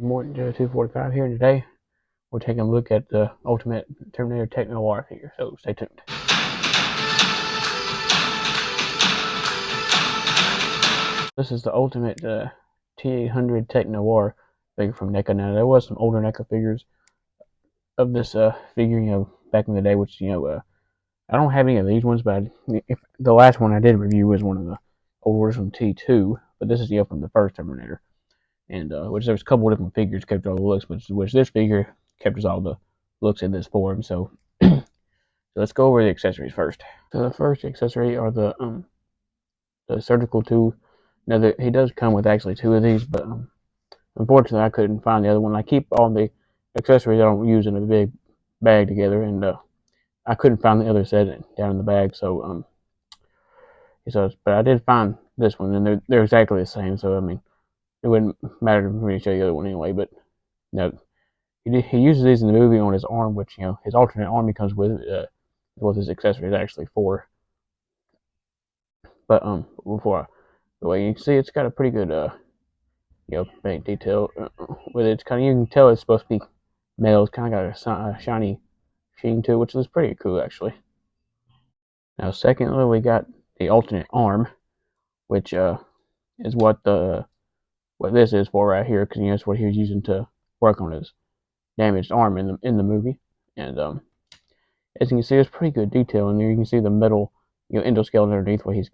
Morton 245 here, and today we're taking a look at the Ultimate Terminator Tech Noir figure, so stay tuned. This is the Ultimate T-800 Tech Noir figure from Neca. Now, there was some older Neca figures of this figure, back in the day, which, I don't have any of these ones, but if the last one I did review was one of the old ones from T2, but this is, from the first Terminator. And which there's a couple of different figures kept all the looks, which this figure kept us all the looks in this form. So, so let's go over the accessories first. So the first accessory are the surgical tool. Now he does come with actually two of these, but unfortunately I couldn't find the other one. I keep all the accessories I don't use in a big bag together, and I couldn't find the other set down in the bag. So but I did find this one, and they're exactly the same. So I mean, it wouldn't matter for me to show you the other one anyway, but no, he uses these in the movie on his arm, which his alternate arm he comes with what his accessories actually for. But before the way you can see, it's got a pretty good paint detail with it. It's kind of, you can tell it's supposed to be metal. It's kind of got a shiny sheen to it, which is pretty cool actually. Now, secondly, we got the alternate arm, which is what this is for right here, because it's what he was using to work on his damaged arm in the movie. And as you can see, there's pretty good detail in there. You can see the metal endoskeleton underneath where he's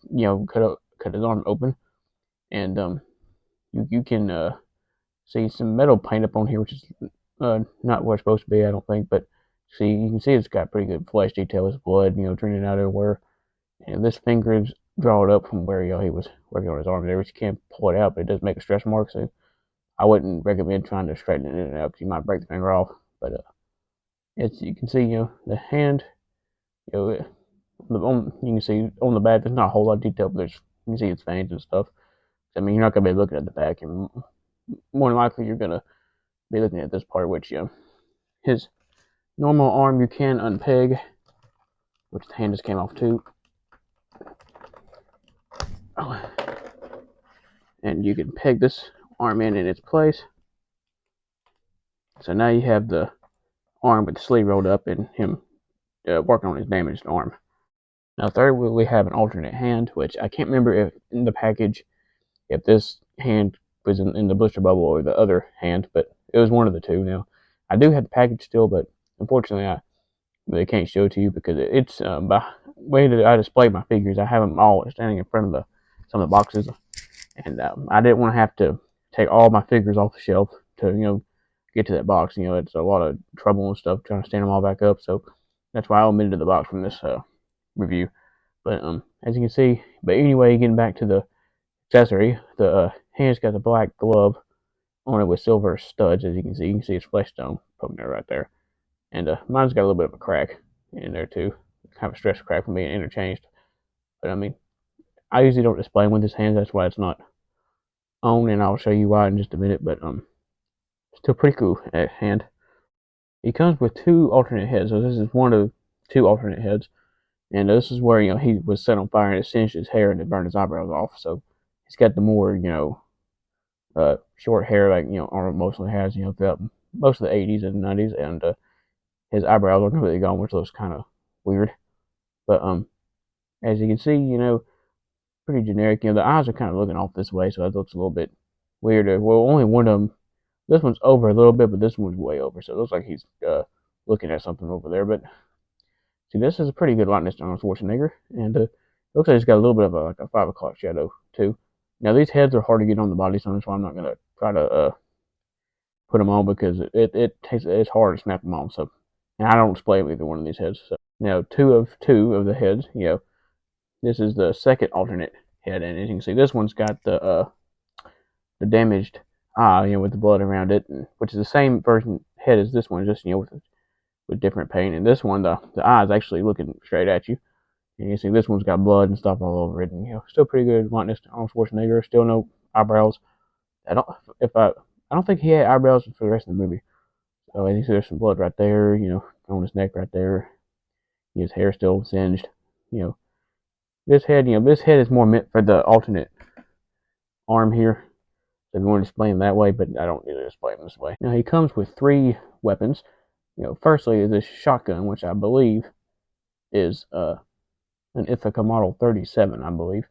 cut his arm open, and you can see some metal paint up on here, which is not where it's supposed to be, I don't think. But see, you can see it's got pretty good flesh detail. His blood draining out everywhere, and this finger is drawn up from where he was working on his arm there, which you can't pull it out, but it does make a stretch mark. So I wouldn't recommend trying to straighten it in and out, because you might break the finger off. But you can see the hand, you can see on the back there's not a whole lot of detail, but you can see its veins and stuff. I mean, you're not gonna be looking at the back, and more than likely you're gonna be looking at this part, which his normal arm you can unpeg, which the hand just came off too. Oh. And you can peg this arm in its place. So now you have the arm with the sleeve rolled up and him working on his damaged arm. Now, third, we have an alternate hand, which I can't remember if in the package if this hand was in the blister bubble or the other hand, but it was one of the two. Now, I do have the package still, but unfortunately I really can't show it to you because it's by the way that I display my figures, I have them all standing in front of some of the boxes, and I didn't want to have to take all my figures off the shelf to get to that box. It's a lot of trouble and stuff trying to stand them all back up, so that's why I omitted the box from this review. But as you can see, but anyway, getting back to the accessory, the hand's got the black glove on it with silver studs. As you can see it's flesh stone poking there right there, and mine's got a little bit of a crack in there too, kind of a stress crack from being interchanged. But I mean, I usually don't display them with his hands, that's why it's not on, and I'll show you why in just a minute. But still pretty cool hand. He comes with two alternate heads, so this is one of two alternate heads, and this is where he was set on fire and it singed his hair and it burned his eyebrows off. So he's got the more short hair like Arnold mostly has throughout most of the 80s and 90s, and his eyebrows are completely gone, which looks kind of weird. But as you can see, pretty generic. The eyes are kind of looking off this way, so that looks a little bit weirder. Well, only one of them. This one's over a little bit, but this one's way over, so it looks like he's looking at something over there. But see, this is a pretty good likeness to Arnold Schwarzenegger, and it looks like he's got a little bit of like a 5 o'clock shadow too. Now, these heads are hard to get on the body, so that's why I'm not gonna try to put them on, because it's hard to snap them on. So, and I don't display either one of these heads. So now, two of the heads. This is the second alternate head, and as you can see, this one's got the damaged eye, with the blood around it, which is the same version head as this one, just with different paint. And this one, the eye is actually looking straight at you, and you see this one's got blood and stuff all over it, and still pretty good likeness to Arnold Schwarzenegger. Still no eyebrows. I don't think he had eyebrows for the rest of the movie. So as you see, there's some blood right there, on his neck right there. His hair still singed. This head is more meant for the alternate arm here. So if you want to display him that way, but I don't really display him this way. Now he comes with 3 weapons. Firstly, this shotgun, which I believe is an Ithaca Model 37, I believe.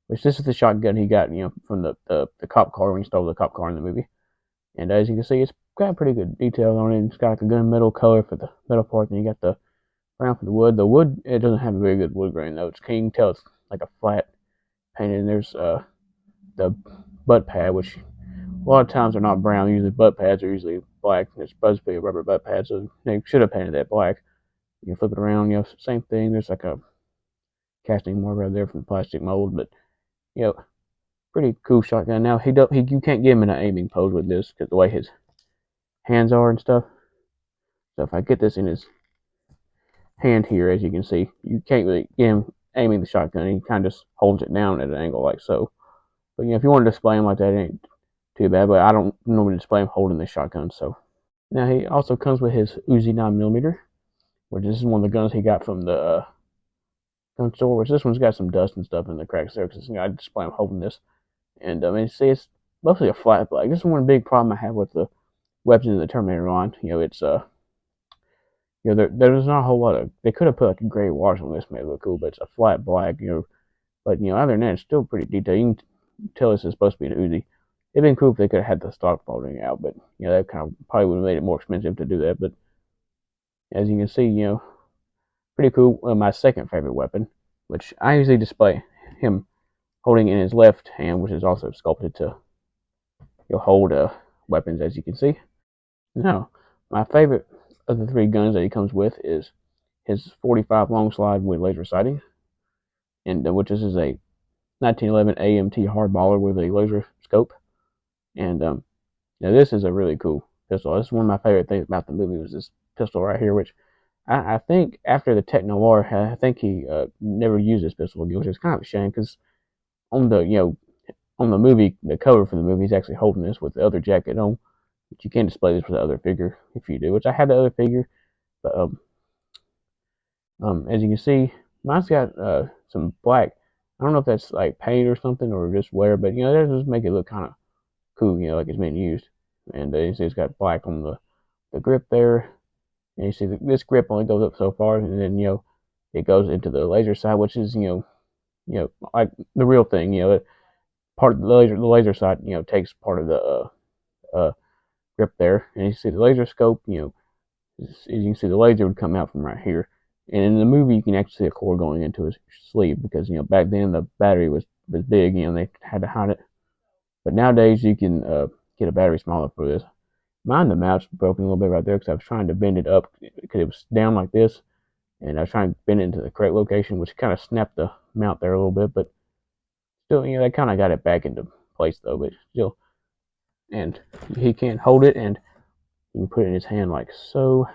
Which this is the shotgun he got, from the cop car when he stole the cop car in the movie. And as you can see, it's got pretty good detail on it. It's got like a gunmetal color for the metal part, and you got the brown for the wood. The wood, it doesn't have a very good wood grain though. You can tell it's like a flat painted. And there's the butt pad, which a lot of times are not brown. Usually butt pads are usually black. It's supposed to be a rubber butt pad, so they should have painted that black. You can flip it around, same thing. There's like a casting mark right there from the plastic mold, but you know, pretty cool shotgun. Now you can't get him in an aiming pose with this because the way his hands are and stuff. So if I get this in his hand here, as you can see, you can't really get him aiming the shotgun. He kind of just holds it down at an angle like so. But if you want to display him like that, it ain't too bad. But I don't normally display him holding the shotgun. So now he also comes with his Uzi 9mm, which this is one of the guns he got from the gun store. Which this one's got some dust and stuff in the cracks there, because I display him holding this. And see, it's mostly a flat black. This is one big problem I have with the weapons in the Terminator line. It's there's not a whole lot of. They could have put like a gray wash on this, made it look cool, but it's a flat black. But other than that, it's still pretty detailed. You can tell this is supposed to be an Uzi. It'd been cool if they could have had the stock folding out, but that kind of probably would have made it more expensive to do that. But as you can see, pretty cool. My second favorite weapon, which I usually display him holding in his left hand, which is also sculpted to hold weapons, as you can see. Now, my favorite of the 3 guns that he comes with is his 45 long slide with laser sighting, and which is a 1911 AMT hardballer with a laser scope. And now this is a really cool pistol. This is one of my favorite things about the movie was this pistol right here, which I think after the Noir, I think he never used this pistol again, which is kind of a shame because on the on the movie, the cover for the movie, he's actually holding this with the other jacket on. But you can display this with the other figure if you do, which I had the other figure. But as you can see, mine's got some black. I don't know if that's like paint or something or just wear, but that just make it look kind of cool, like it's been used. And you see it's got black on the grip there. And you see this grip only goes up so far, and then it goes into the laser side, which is like the real thing. Part of the laser side takes part of the grip there, and you see the laser scope. As you can see, the laser would come out from right here. And in the movie, you can actually see a cord going into his sleeve because back then the battery was big. They had to hide it. But nowadays you can get a battery smaller for this. Mine, the mount's broken a little bit right there because I was trying to bend it up because it was down like this, and I was trying to bend it into the correct location, which kind of snapped the mount there a little bit. But still, they kind of got it back into place though. But still, and he can hold it, and you can put it in his hand like so.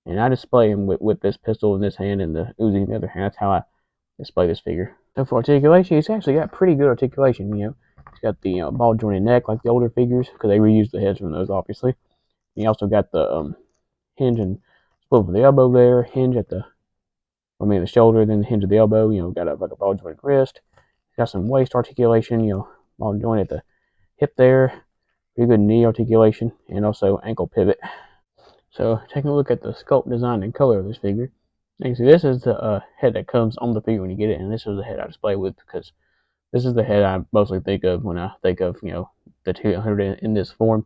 And I display him with this pistol in this hand and the Uzi in the other hand. That's how I display this figure. So for articulation, he's actually got pretty good articulation. He's got the ball jointed neck like the older figures because they reused the heads from those, obviously. And he also got the hinge and swivel for the elbow there, hinge at the shoulder, then the hinge of the elbow. Got like a ball jointed wrist. Got some waist articulation. Ball joint at the hip there. Pretty good knee articulation and also ankle pivot. So taking a look at the sculpt, design, and color of this figure, you can see this is the head that comes on the figure when you get it, and this is the head I display with because this is the head I mostly think of when I think of the T-800 in this form.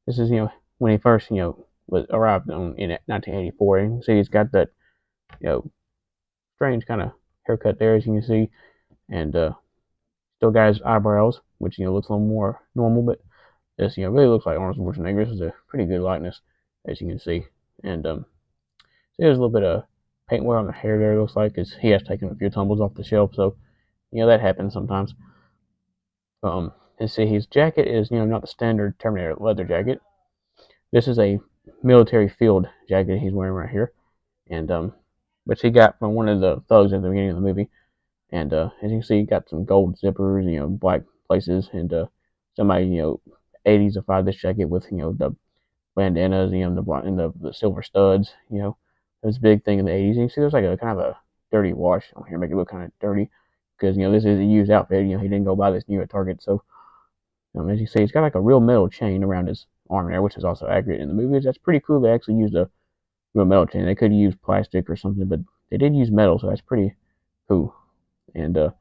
This is when he first was arrived in 1984, and you can see he's got that strange kind of haircut there, as you can see, and still got his eyebrows, which looks a little more normal, but this really looks like Arnold Schwarzenegger. This is a pretty good likeness, as you can see. And so there's a little bit of paint wear on the hair there, it looks like, because he has taken a few tumbles off the shelf, so that happens sometimes. And see, his jacket is not the standard Terminator leather jacket. This is a military field jacket he's wearing right here, and which he got from one of the thugs at the beginning of the movie. And as you can see, he got some gold zippers, black places, and somebody 80s-ified this jacket with the bandanas, the silver studs. It was a big thing in the 80s. You can see there's like a kind of a dirty wash on here, make it look kind of dirty because this is a used outfit. He didn't go buy this new at Target, so As you see, he's got like a real metal chain around his arm there, which is also accurate in the movies. That's pretty cool. They actually used a real metal chain. They could have used plastic or something, but they did use metal, so that's pretty cool. And as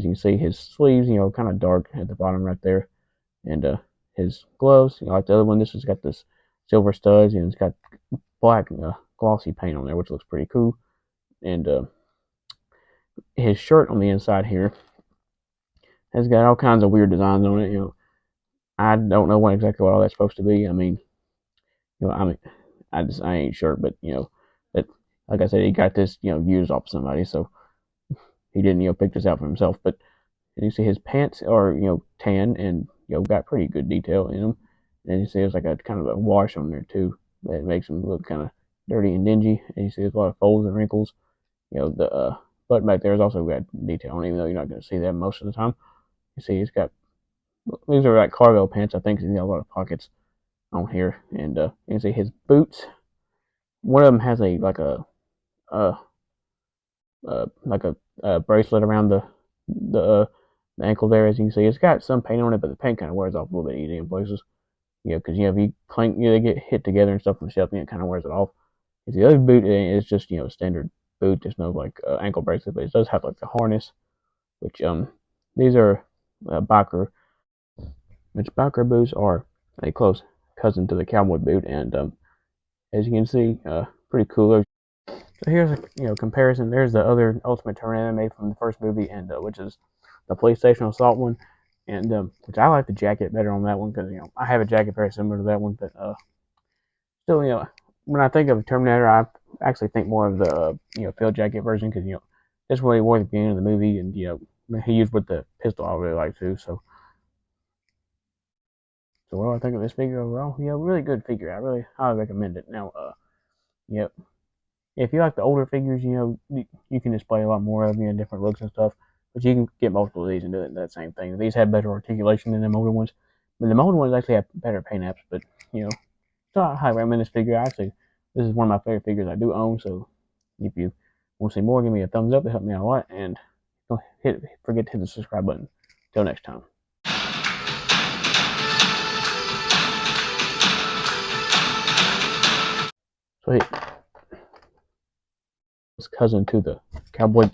you can see, his sleeves, kind of dark at the bottom right there, and his gloves, like the other one, this has got this silver studs, and it's got black glossy paint on there, which looks pretty cool. And his shirt on the inside here has got all kinds of weird designs on it. I don't know exactly what all that's supposed to be. I mean, I ain't sure, but that like I said, he got this used off somebody, so he didn't pick this out for himself. But you see his pants are tan and got pretty good detail in them. And you see there's like a kind of a wash on there too that makes him look kind of dirty and dingy. And you see there's a lot of folds and wrinkles. The button back there has also got detail on it, even though you're not going to see that most of the time. You see he's got these are like cargo pants. I think he's got a lot of pockets on here, and you can see his boots. One of them has uh, a bracelet around the ankle there. As you can see, it's got some paint on it, but the paint kind of wears off a little bit easy in places. Because if you clank, they get hit together and stuff on the shelf, and it kind of wears it off. The other boot is just standard boot. There's no like ankle bracelet, but it does have like the harness, which these are biker, which biker boots are a close cousin to the cowboy boot, and as you can see, pretty cool. So here's a comparison. There's the other Ultimate Tornado made from the first movie, and which is the PlayStation Assault one, and which I like the jacket better on that one because I have a jacket very similar to that one, but still when I think of Terminator, I actually think more of the field jacket version because that's what he wore at the beginning of the movie, and he used with the pistol I really like too. So what do I think of this figure overall? Really good figure. I really highly recommend it. Now, yep. If you like the older figures, you can display a lot more of different looks and stuff. But you can get multiple of these and do that same thing. These have better articulation than the older ones. But the older ones actually have better paint apps. But so I highly recommend this figure. Actually, this is one of my favorite figures I do own. So if you want to see more, give me a thumbs up. It helped me out a lot. And don't forget to hit the subscribe button. Till next time. So his cousin to the cowboy